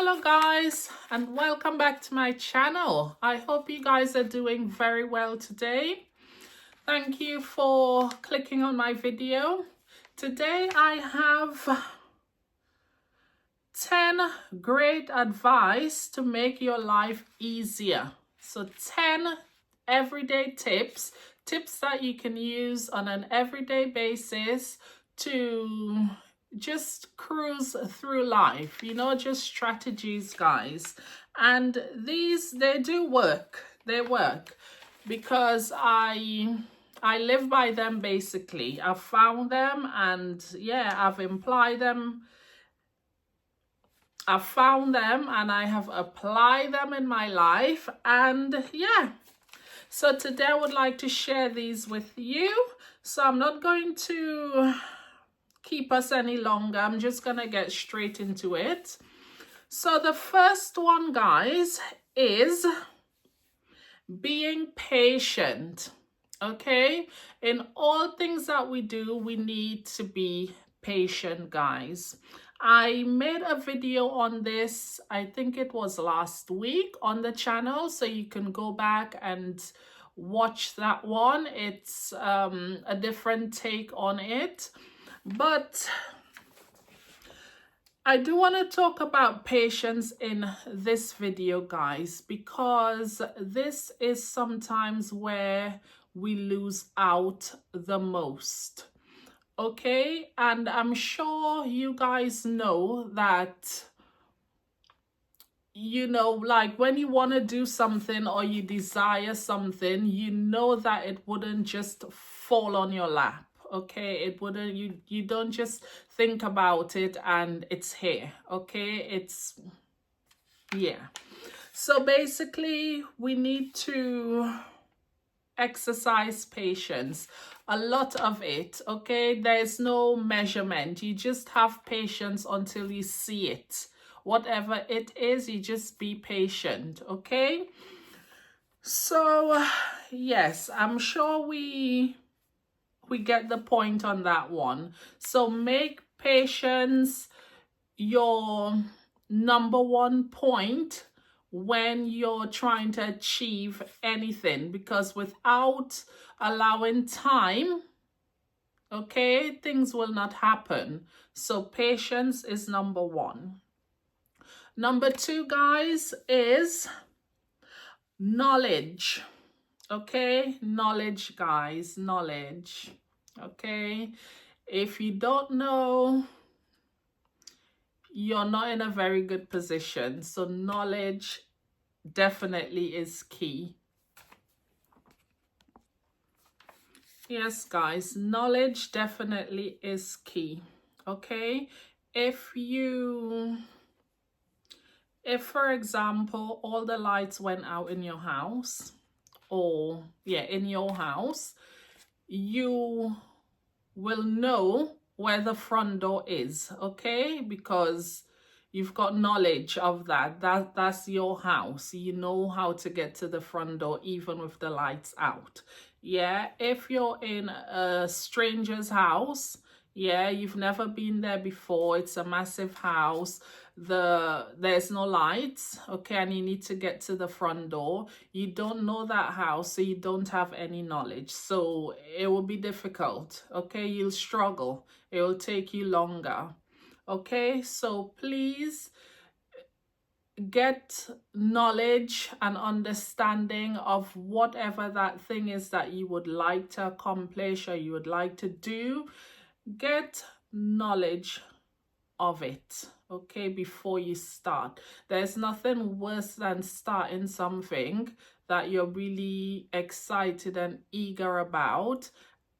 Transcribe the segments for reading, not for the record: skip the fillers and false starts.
Hello guys, and welcome back to my channel. I hope you guys are doing very well today. Thank you for clicking on my video. Today I have 10 great advice to make your life easier. So 10 everyday tips that you can use on an everyday basis to just cruise through life, just strategies, guys. And they do work. They work because I live by them. Basically, I've found them, and I've applied them. I've found them and I have applied them in my life, and so today I would like to share these with you. So I'm not going to keep us any longer. I'm just gonna get straight into it. So the first one, guys, is being patient. Okay, in all things that we do, we need to be patient, guys. I made a video on this, I think it was last week, on the channel, so you can go back and watch that one. It's a different take on it, but I do want to talk about patience in this video, guys, because this is sometimes where we lose out the most. Okay, and I'm sure you guys know that, like when you want to do something or you desire something, you know that it wouldn't just fall on your lap. Okay, it wouldn't, you don't just think about it and it's here. Okay, so basically we need to exercise patience, a lot of it. Okay, there's no measurement, you just have patience until you see it. Whatever it is, you just be patient. Okay, so yes, I'm sure we get the point on that one. So make patience your number one point when you're trying to achieve anything, because without allowing time, okay, things will not happen. So patience is number one. Number two, guys, is knowledge. Okay, knowledge, guys, knowledge. Okay, if you don't know, you're not in a very good position. So knowledge definitely is key. Yes, guys, knowledge definitely is key. Okay, if for example all the lights went out in your house, or in your house, you will know where the front door is. Okay, because you've got knowledge of that's your house. You know how to get to the front door even with the lights out. If you're in a stranger's house, you've never been there before, it's a massive house, there's no lights, okay, and you need to get to the front door. You don't know that house, so you don't have any knowledge, so it will be difficult. Okay, you'll struggle, it will take you longer. Okay, so please get knowledge and understanding of whatever that thing is that you would like to accomplish or you would like to do. Get knowledge of it, okay, before you start. There's nothing worse than starting something that you're really excited and eager about,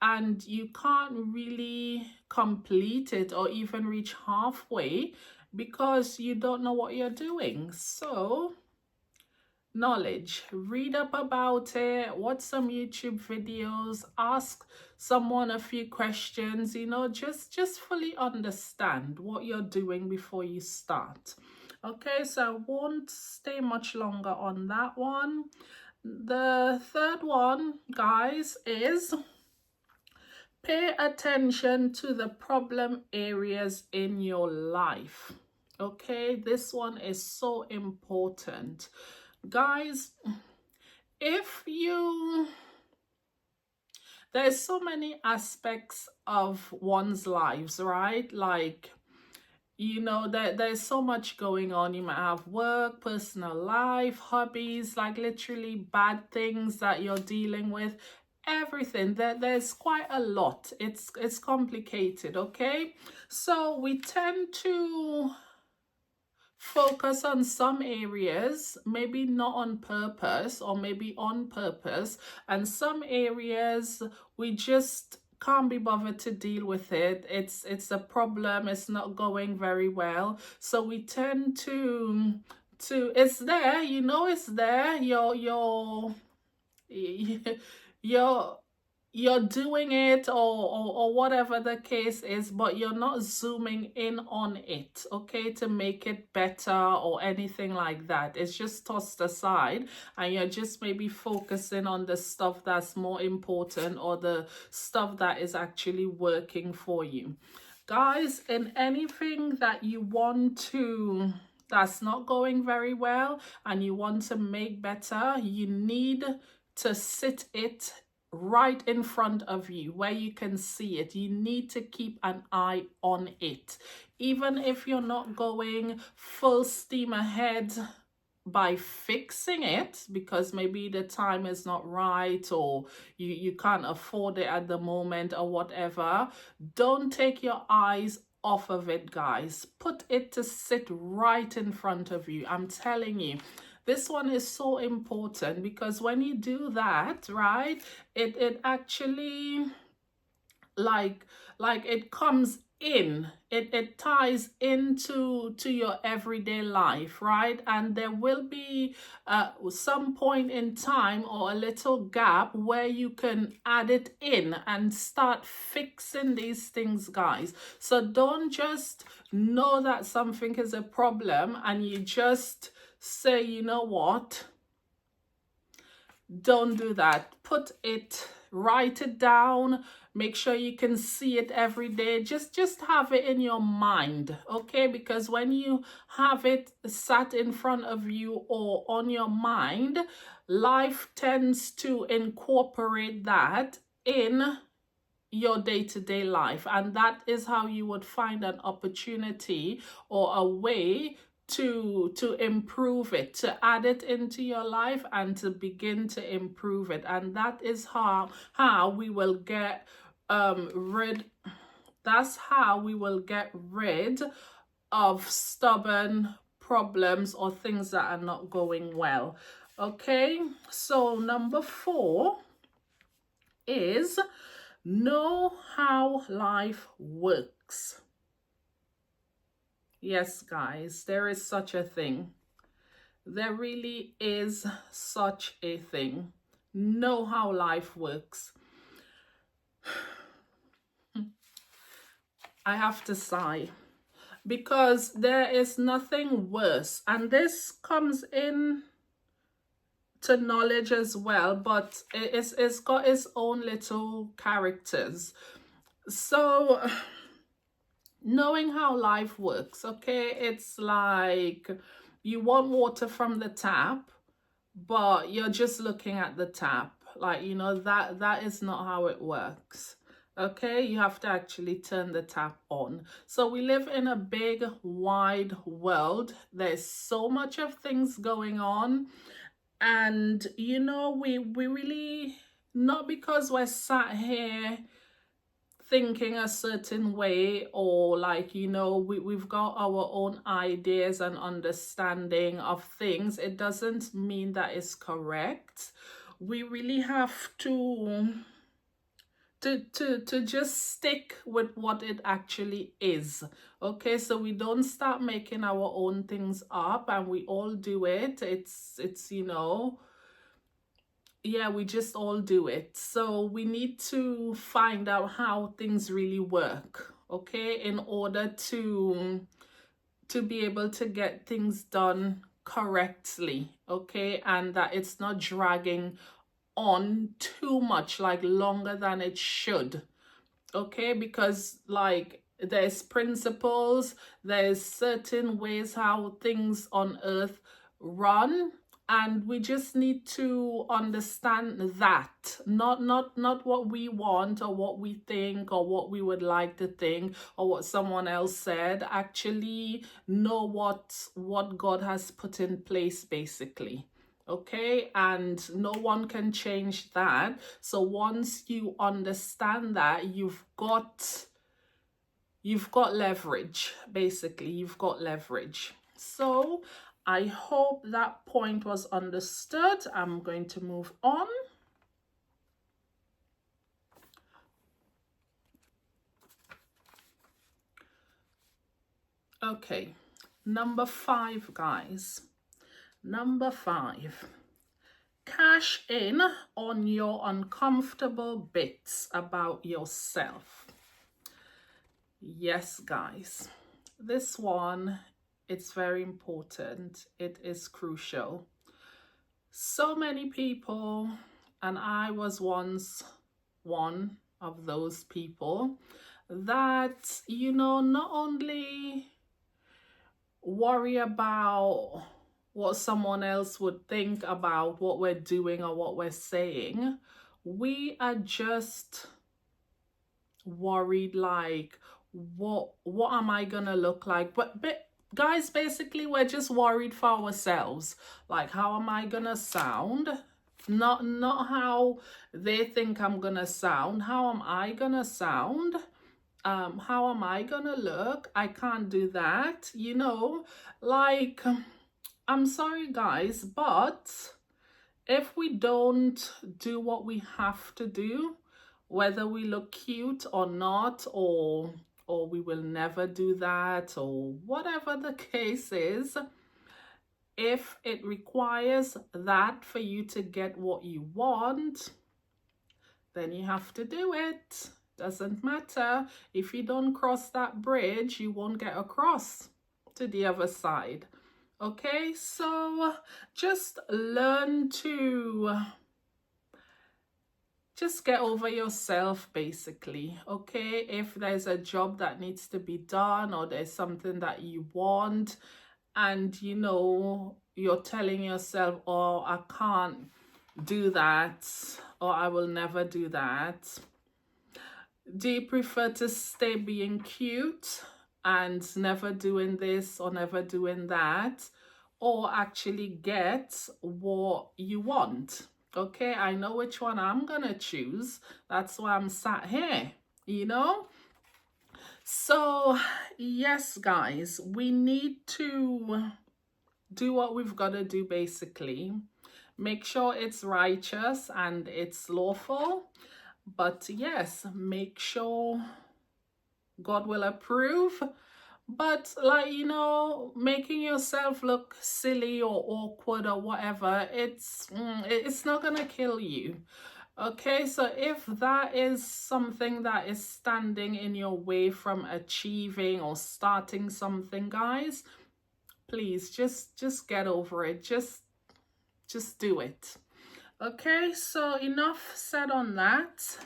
and you can't really complete it or even reach halfway because you don't know what you're doing. So knowledge, read up about it, watch some YouTube videos, ask someone a few questions, just fully understand what you're doing before you start. Okay, so I won't stay much longer on that one. The third one, guys, is pay attention to the problem areas in your life. Okay, this one is so important. Guys, if you there's so many aspects of one's lives, right? Like, you know, there's so much going on. You might have work, personal life, hobbies, like literally bad things that you're dealing with, everything. There's quite a lot. It's complicated, okay? So we tend to focus on some areas, maybe not on purpose or maybe on purpose, and some areas we just can't be bothered to deal with it. It's a problem, it's not going very well, so we tend to it's there, you know, it's there, you're you're doing it, or whatever the case is, but you're not zooming in on it, okay, to make it better or anything like that. It's just tossed aside, and you're just maybe focusing on the stuff that's more important, or the stuff that is actually working for you. Guys, in anything that you want to that's not going very well and you want to make better, you need to sit it right in front of you where you can see it. You need to keep an eye on it. Even if you're not going full steam ahead by fixing it, because maybe the time is not right, or you can't afford it at the moment, or whatever, don't take your eyes off of it, guys. Put it to sit right in front of you. I'm telling you, this one is so important, because when you do that, right, it actually like it comes in, it ties into your everyday life, right? And there will be some point in time or a little gap where you can add it in and start fixing these things, guys. So don't just know that something is a problem and you just say, you know what, don't do that. Write it down, make sure you can see it every day. Just have it in your mind, okay? Because when you have it sat in front of you or on your mind, life tends to incorporate that in your day-to-day life, and that is how you would find an opportunity or a way to improve it, to add it into your life and to begin to improve it. And that is how we will get rid that's how we will get rid of stubborn problems or things that are not going well. Okay, so number 4 is know how life works. Yes, guys, there is such a thing. There really is such a thing. Know how life works. I have to sigh, because there is nothing worse, and this comes in to knowledge as well, but it's got its own little characters. So knowing how life works, okay, it's like you want water from the tap, but you're just looking at the tap. Like, you know, that is not how it works. Okay, you have to actually turn the tap on. So we live in a big wide world. There's so much of things going on, and you know, we really, not because we're sat here thinking a certain way, or like, you know, we've got our own ideas and understanding of things, it doesn't mean that it's correct. We really have to just stick with what it actually is. Okay, so we don't start making our own things up, and we all do it. It's you know, yeah, we just all do it. So we need to find out how things really work, okay, in order to be able to get things done correctly, okay, and that it's not dragging on too much, like longer than it should, okay, because like there's principles, there's certain ways how things on earth run, and we just need to understand that, not what we want or what we think or what we would like to think or what someone else said. Actually know what God has put in place, basically. Okay, and no one can change that. So once you understand that, you've got leverage. Basically, you've got leverage. So I hope that point was understood. I'm going to move on. Okay, number 5, guys. Number 5. Cash in on your uncomfortable bits about yourself. Yes, guys. This one, it's very important. It is crucial. So many people, and I was once one of those people, that, not only worry about what someone else would think about what we're doing or what we're saying, we are just worried, like, what am I gonna look like? But guys, basically we're just worried for ourselves, like, how am I gonna sound? Not how they think I'm gonna sound. How am I gonna sound? How am I gonna look? I can't do that, like, I'm sorry, guys, but if we don't do what we have to do, whether we look cute or not, or we will never do that, or whatever the case is, if it requires that for you to get what you want, then you have to do it. Doesn't matter. If you don't cross that bridge, you won't get across to the other side. Okay, so just learn to just get over yourself, basically. Okay, if there's a job that needs to be done, or there's something that you want, and you're telling yourself, oh, I can't do that, or I will never do that. Do you prefer to stay being cute and never doing this or never doing that, or actually get what you want? Okay, I know which one I'm gonna choose. That's why I'm sat here, So yes, guys, we need to do what we've got to do, basically. Make sure it's righteous and it's lawful. But yes, make sure God will approve. But, like, making yourself look silly or awkward or whatever, it's not gonna kill you. Okay, so if that is something that is standing in your way from achieving or starting something, guys, please just get over it. Just do it. Okay, so enough said on that.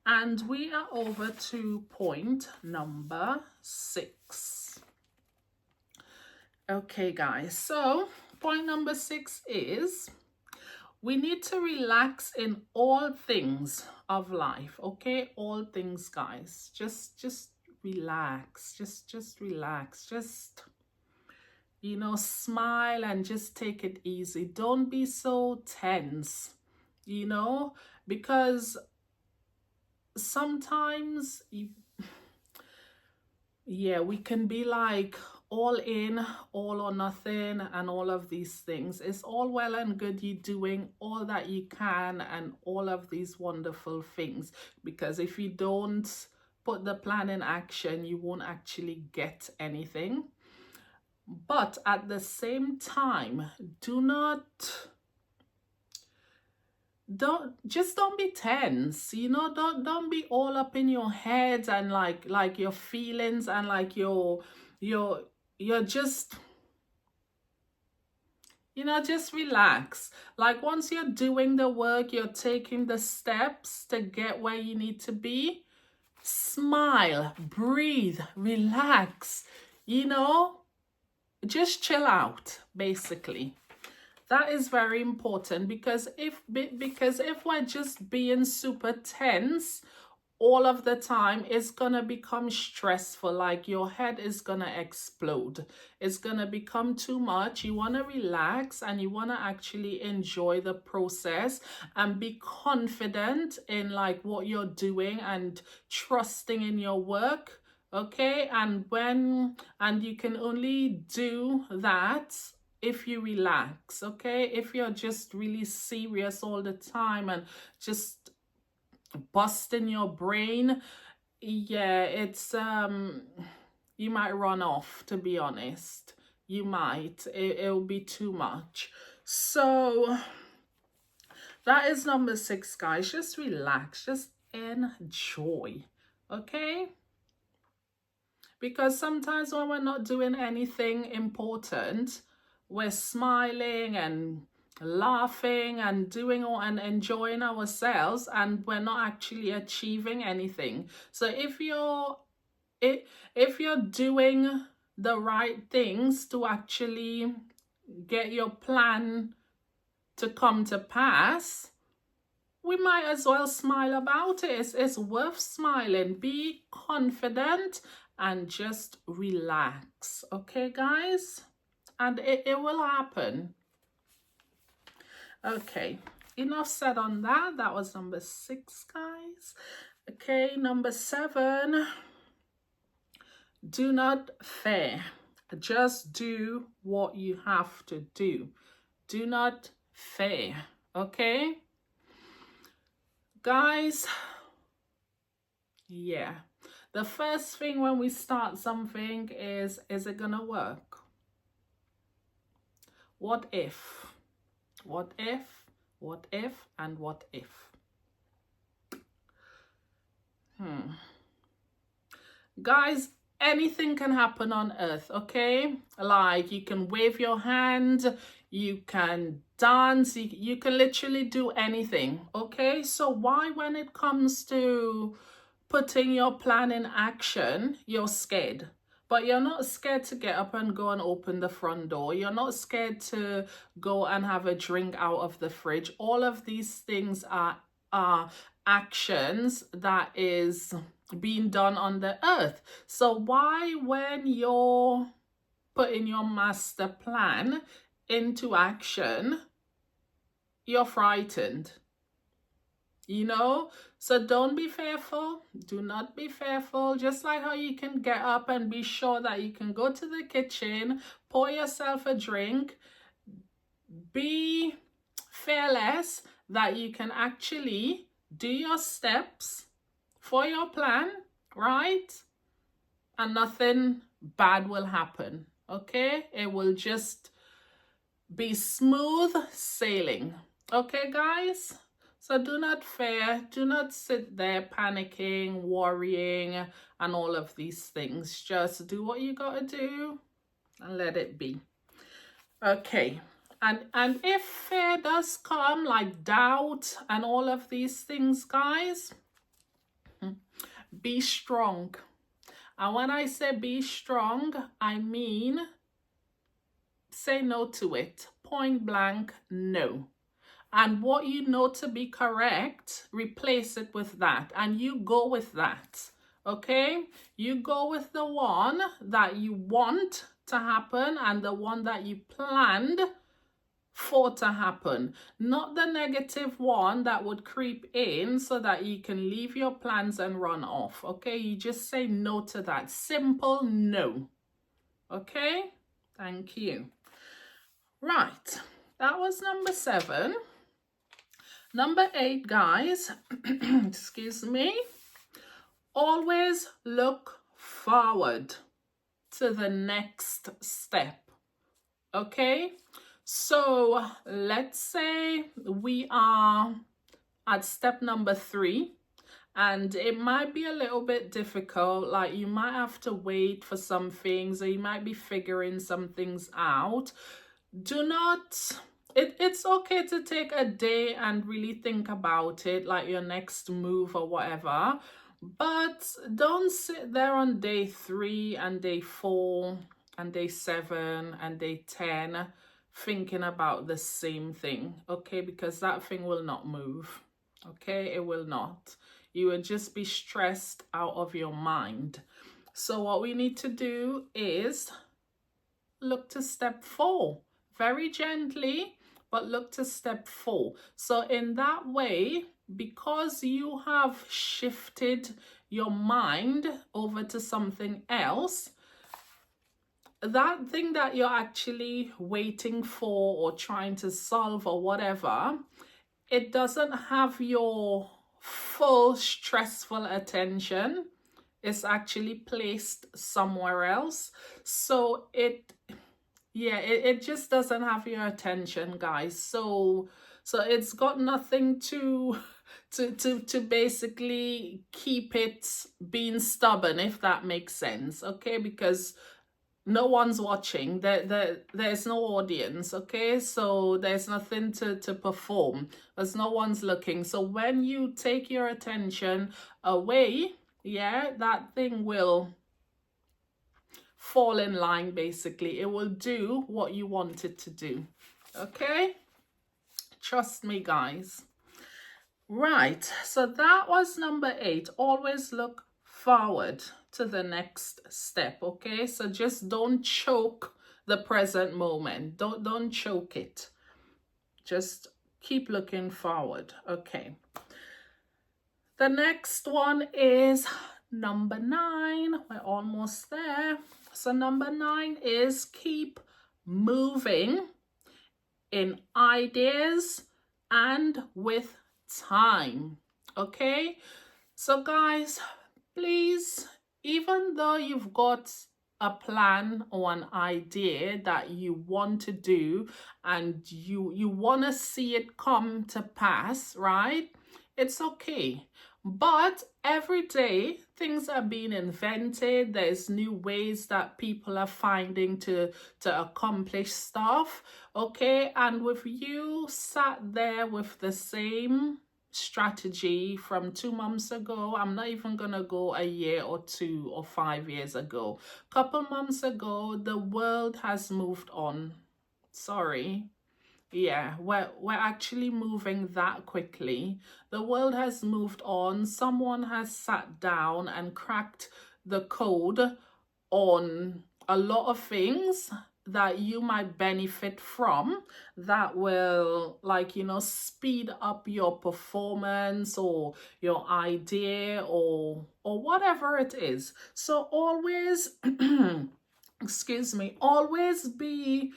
And we are over to point number 6. Okay, guys, so point number 6 is we need to relax in all things of life. Okay, all things, guys. Just relax. Just relax. Just smile and just take it easy. Don't be so tense, because sometimes we can be like all in, all or nothing, and all of these things. It's all well and good you doing all that you can and all of these wonderful things, because if you don't put the plan in action, you won't actually get anything. But at the same time, don't be tense, don't be all up in your head and like your feelings, and like you're just just relax. Like, once you're doing the work, you're taking the steps to get where you need to be, Smile, breathe, relax, you know, just chill out, basically. That is very important, because if we're just being super tense all of the time, it's gonna become stressful. Like your head is gonna explode. It's gonna become too much. You want to relax and you want to actually enjoy the process and be confident in like what you're doing and trusting in your work. Okay, and you can only do that if you relax. Okay, if you're just really serious all the time and just busting your brain, yeah, it's you might run off, to be honest. You might, it'll be too much. So that is number 6, guys. Just relax, just enjoy. Okay, because sometimes when we're not doing anything important, we're smiling and laughing and doing all and enjoying ourselves, and we're not actually achieving anything. So if you're doing the right things to actually get your plan to come to pass, we might as well smile about it. It's worth smiling. Be confident and just relax. Okay, guys? And it will happen. Okay, enough said on that. That was number 6, guys. Okay, number 7. Do not fear. Just do what you have to do. Do not fear. Okay? Guys, yeah. The first thing when we start something is it gonna work? What if? What if? What if? And what if? Guys, anything can happen on earth, okay? Like you can wave your hand, you can dance, you can literally do anything, okay? So why, when it comes to putting your plan in action, you're scared? But you're not scared to get up and go and open the front door. You're not scared to go and have a drink out of the fridge. All of these things are actions that is being done on the earth. So why, when you're putting your master plan into action, you're frightened? You know, so don't be fearful. Do not be fearful. Just like how you can get up and be sure that you can go to the kitchen, pour yourself a drink, be fearless that you can actually do your steps for your plan, right? And nothing bad will happen, okay? It will just be smooth sailing. Okay, guys? So do not fear, do not sit there panicking, worrying, and all of these things. Just do what you gotta do and let it be. Okay, and if fear does come, like doubt and all of these things, guys, be strong. And when I say be strong, I mean say no to it. Point blank, no. And what you know to be correct, replace it with that. And you go with that. Okay? You go with the one that you want to happen and the one that you planned for to happen. Not the negative one that would creep in so that you can leave your plans and run off. Okay? You just say no to that. Simple no. Okay? Thank you. Right. That was number 7. Number 8, guys, excuse me, always look forward to the next step, okay? So let's say we are at step number 3, and it might be a little bit difficult. Like you might have to wait for some things, or you might be figuring some things out. Do not... It's okay to take a day and really think about it, like your next move or whatever. But don't sit there on day 3 and day 4 and day 7 and day 10 thinking about the same thing, okay? Because that thing will not move, okay? It will not. You will just be stressed out of your mind. So what we need to do is look to step 4 very gently, but look to step 4. So in that way, because you have shifted your mind over to something else, that thing that you're actually waiting for or trying to solve or whatever, it doesn't have your full stressful attention. It's actually placed somewhere else. So it just doesn't have your attention, guys. So it's got nothing to basically keep it being stubborn, if that makes sense, okay? Because no one's watching, there's no audience, okay? So there's nothing to perform, there's no one's looking. So when you take your attention away, that thing will fall in line. Basically, it will do what you want it to do, okay? Trust me, guys. Right, so that was number 8. Always look forward to the next step, okay? So just don't choke the present moment. Don't choke it. Just keep looking forward, okay? The next one is number 9. We're almost there. So number 9 is keep moving in ideas and with time, okay? So guys, please, even though you've got a plan or an idea that you want to do and you want to see it come to pass, right? It's okay. But every day things are being invented. There's new ways that people are finding to accomplish stuff, okay? And with you sat there with the same strategy from 2 months ago, I'm not even gonna go a year or 2 or 5 years ago, couple months ago, the world has moved on. Sorry. Yeah, we're actually moving that quickly. The world has moved on. Someone has sat down and cracked the code on a lot of things that you might benefit from, that will, like, you know, speed up your performance or your idea or whatever it is. So always excuse me, always be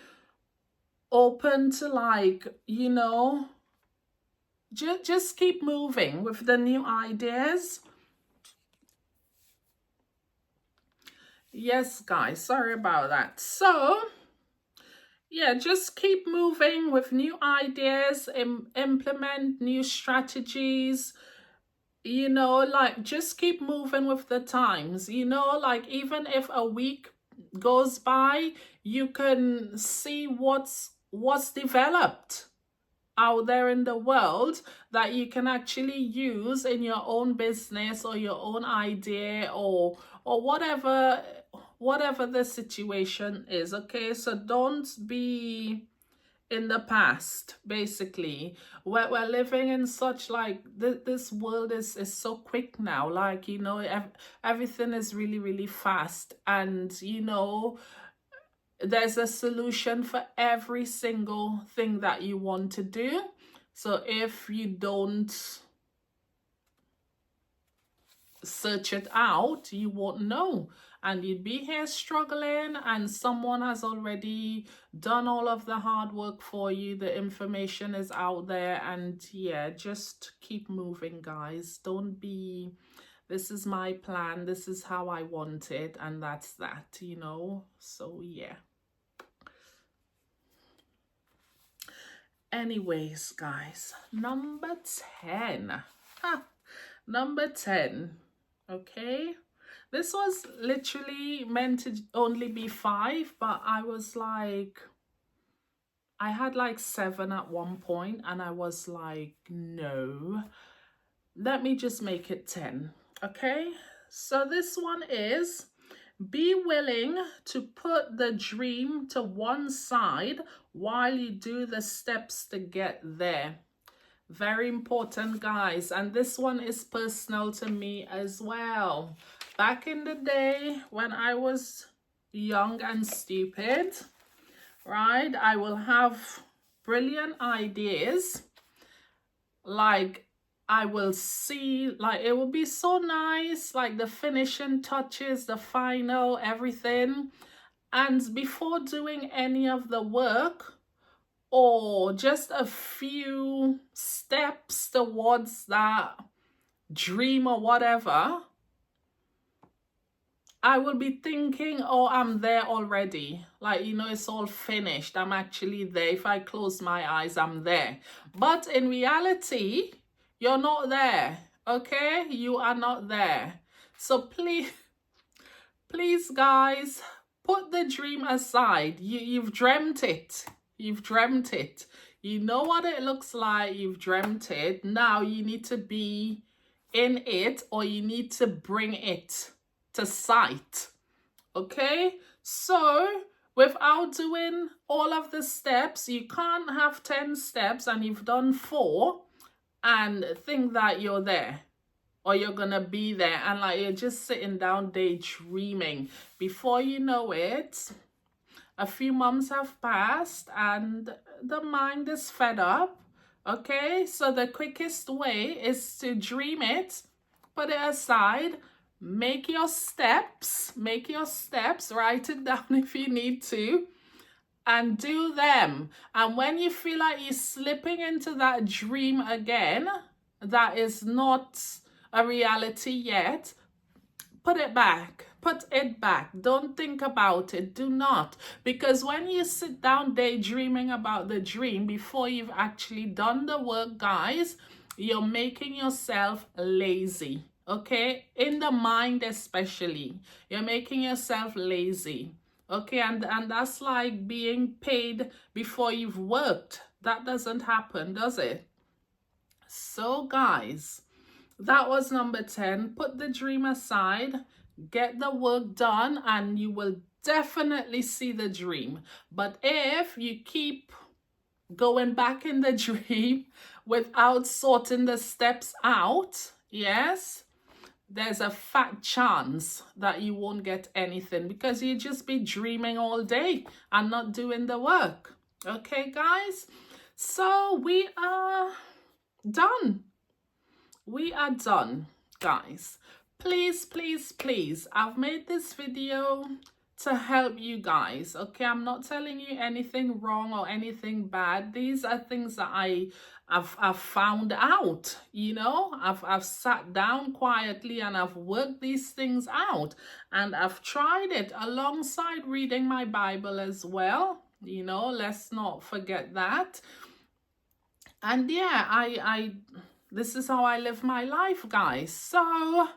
open to, like, you know, just keep moving with the new ideas. Yes, guys, sorry about that. So yeah, just keep moving with new ideas, implement new strategies, you know, like just keep moving with the times, you know, like even if a week goes by, you can see what's developed out there in the world that you can actually use in your own business or your own idea or whatever the situation is, okay? So don't be in the past. Basically, we're living in such, like, this world is so quick now, like, you know, everything is really, really fast, and you know, there's a solution for every single thing that you want to do. So if you don't search it out, you won't know, and you'd be here struggling, and someone has already done all of the hard work for you. The information is out there, and yeah, just keep moving, guys. Don't be, this is my plan, this is how I want it, and that's that, you know. So yeah. Anyways, guys, number 10. Number 10. Okay. This was literally meant to only be 5, but I was like, I had like 7 at one point, and I was like, no, let me just make it 10. Okay, so this one is: be willing to put the dream to one side while you do the steps to get there. Very important, guys. And this one is personal to me as well. Back in the day when I was young and stupid, right, I will have brilliant ideas. Like, I will see, like, it will be so nice, like the finishing touches, the final, everything. And before doing any of the work, or just a few steps towards that dream or whatever, I will be thinking, oh, I'm there already. Like, you know, it's all finished. I'm actually there. If I close my eyes, I'm there. But in reality, you're not there. Okay? You are not there. So please, guys, put the dream aside. You've dreamt it. You've dreamt it. You know what it looks like. You've dreamt it. Now you need to be in it, or you need to bring it to sight. Okay? So without doing all of the steps, you can't have 10 steps and you've done 4 and think that you're there, or you're gonna be there, and like you're just sitting down daydreaming. Before you know it, a few months have passed and the mind is fed up. Okay, so the quickest way is to dream it, put it aside, make your steps, write it down if you need to, and do them. And when you feel like you're slipping into that dream again, that is not a reality yet, put it back. Put it back. Don't think about it. Do not. Because when you sit down daydreaming about the dream before you've actually done the work, guys, you're making yourself lazy. Okay? In the mind especially. You're making yourself lazy. Okay? And that's like being paid before you've worked. That doesn't happen, does it? So, guys, that was number 10. Put the dream aside, get the work done, and you will definitely see the dream. But if you keep going back in the dream without sorting the steps out, yes, there's a fat chance that you won't get anything, because you just be dreaming all day and not doing the work. Okay, guys? So we are done. We are done, guys. Please, I've made this video to help you guys. Okay, I'm not telling you anything wrong or anything bad. These are things that I've found out. You know, I've sat down quietly and I've worked these things out, and I've tried it alongside reading my Bible as well. You know, let's not forget that. And yeah, I this is how I live my life, guys. So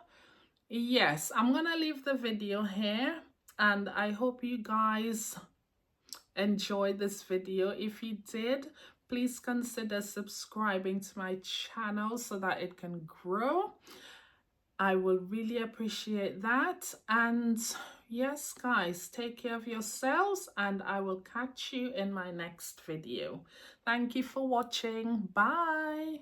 yes, I'm gonna leave the video here, and I hope you guys enjoyed this video. If you did, please consider subscribing to my channel so that it can grow. I will really appreciate that. And yes, guys, take care of yourselves, and I will catch you in my next video. Thank you for watching. Bye.